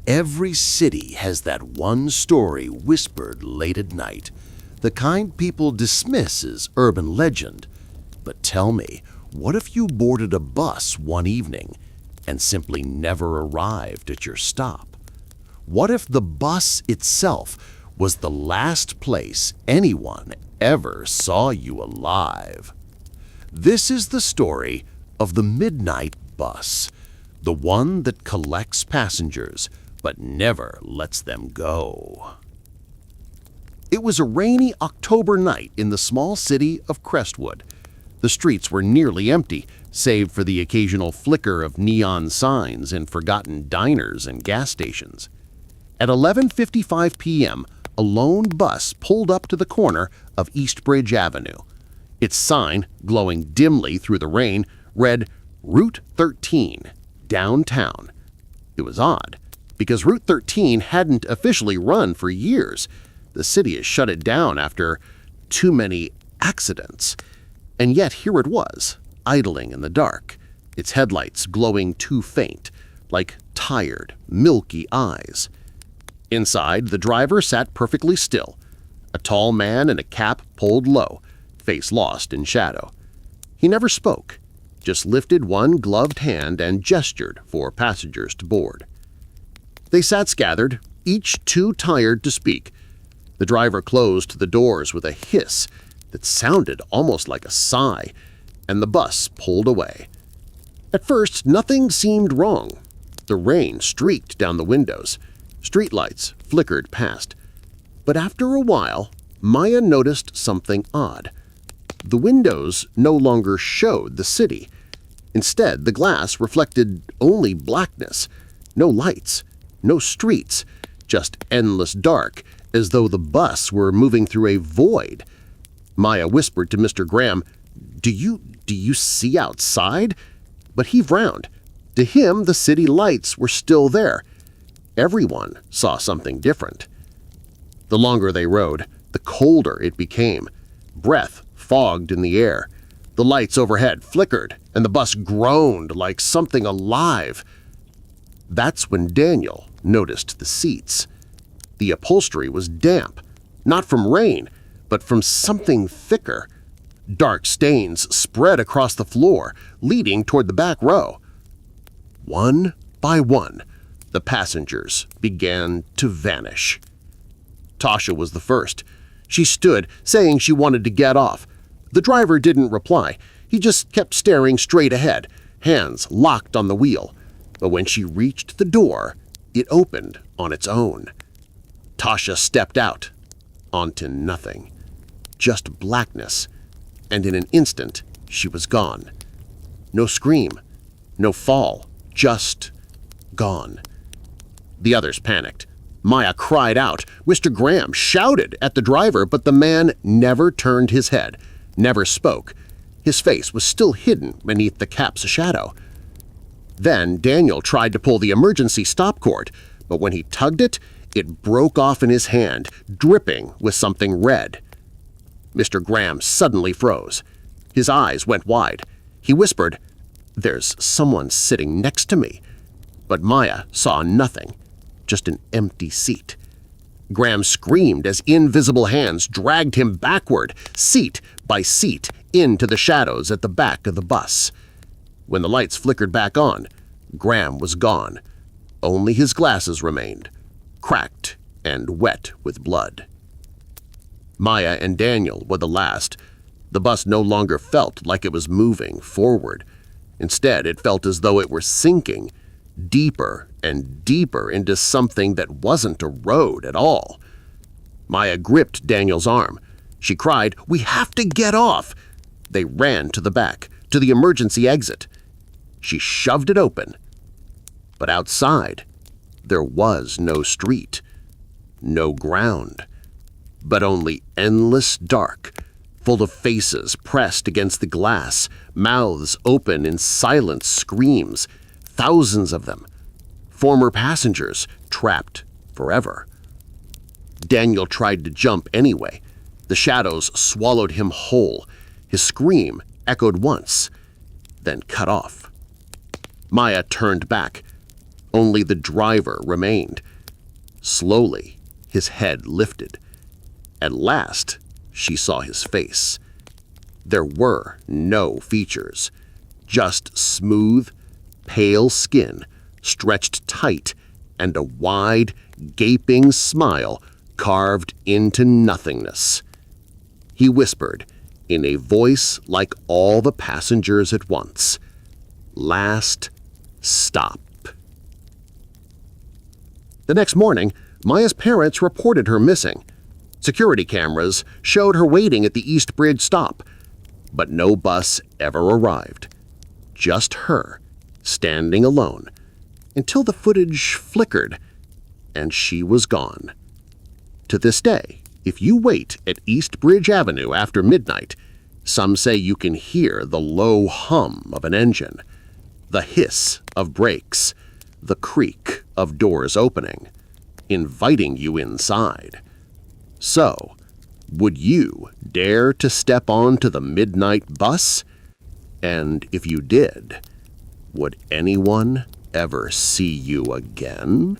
Every city has that one story whispered late at night, the kind people dismiss as urban legend. But tell me, what if you boarded a bus one evening and simply never arrived at your stop? What if the bus itself was the last place anyone ever saw you alive? This is the story of the Midnight Bus, the one that collects passengers but never lets them go. It was a rainy October night in the small city of Crestwood. The streets were nearly empty, save for the occasional flicker of neon signs in forgotten diners and gas stations. At 11:55 p.m., a lone bus pulled up to the corner of Eastbridge Avenue. Its sign, glowing dimly through the rain, read Route 13, downtown. It was odd, because Route 13 hadn't officially run for years. The city has shut it down after too many accidents. And yet here it was, idling in the dark, its headlights glowing too faint, like tired, milky eyes. Inside, the driver sat perfectly still, a tall man in a cap pulled low, face lost in shadow. He never spoke, just lifted one gloved hand and gestured for passengers to board. They sat scattered, each too tired to speak. The driver closed the doors with a hiss that sounded almost like a sigh, and the bus pulled away. At first, nothing seemed wrong. The rain streaked down the windows. Streetlights flickered past. But after a while, Maya noticed something odd. The windows no longer showed the city. Instead, the glass reflected only blackness, no lights, no streets, just endless dark, as though the bus were moving through a void. Maya whispered to Mr. Graham, Do you see outside?" But he frowned. To him, the city lights were still there. Everyone saw something different. The longer they rode, the colder it became. Breath fogged in the air. The lights overhead flickered, and the bus groaned like something alive. That's when Daniel noticed the seats. The upholstery was damp, not from rain, but from something thicker. Dark stains spread across the floor, leading toward the back row. One by one, the passengers began to vanish. Tasha was the first. She stood, saying she wanted to get off. The driver didn't reply. He just kept staring straight ahead, hands locked on the wheel. But when she reached the door, it opened on its own. Tasha stepped out onto nothing, just blackness, and in an instant she was gone. No scream, no fall, just gone. The others panicked. Maya cried out. Mr. Graham shouted at the driver, but the man never turned his head, never spoke. His face was still hidden beneath the cap's shadow. Then Daniel tried to pull the emergency stop cord, but when he tugged it, it broke off in his hand, dripping with something red. Mr. Graham suddenly froze. His eyes went wide. He whispered, "There's someone sitting next to me." But Maya saw nothing, just an empty seat. Graham screamed as invisible hands dragged him backward, seat by seat, into the shadows at the back of the bus. When the lights flickered back on, Graham was gone. Only his glasses remained, cracked and wet with blood. Maya and Daniel were the last. The bus no longer felt like it was moving forward. Instead, it felt as though it were sinking deeper and deeper into something that wasn't a road at all. Maya gripped Daniel's arm. She cried, "We have to get off!" They ran to the back, to the emergency exit. She shoved it open. But outside, there was no street, no ground, but only endless dark, full of faces pressed against the glass, mouths open in silent screams, thousands of them, former passengers trapped forever. Daniel tried to jump anyway. The shadows swallowed him whole. His scream echoed once, then cut off. Maya turned back. Only the driver remained. Slowly, his head lifted. At last, she saw his face. There were no features, just smooth, pale skin stretched tight and a wide, gaping smile carved into nothingness. He whispered, in a voice like all the passengers at once, "Last stop." The next morning, Maya's parents reported her missing. Security cameras showed her waiting at the East Bridge stop, but no bus ever arrived. Just her, standing alone, until the footage flickered and she was gone. To this day, if you wait at East Bridge Avenue after midnight, some say you can hear the low hum of an engine, the hiss of brakes, the creak of doors opening, inviting you inside. So, would you dare to step onto the midnight bus? And if you did, would anyone ever see you again?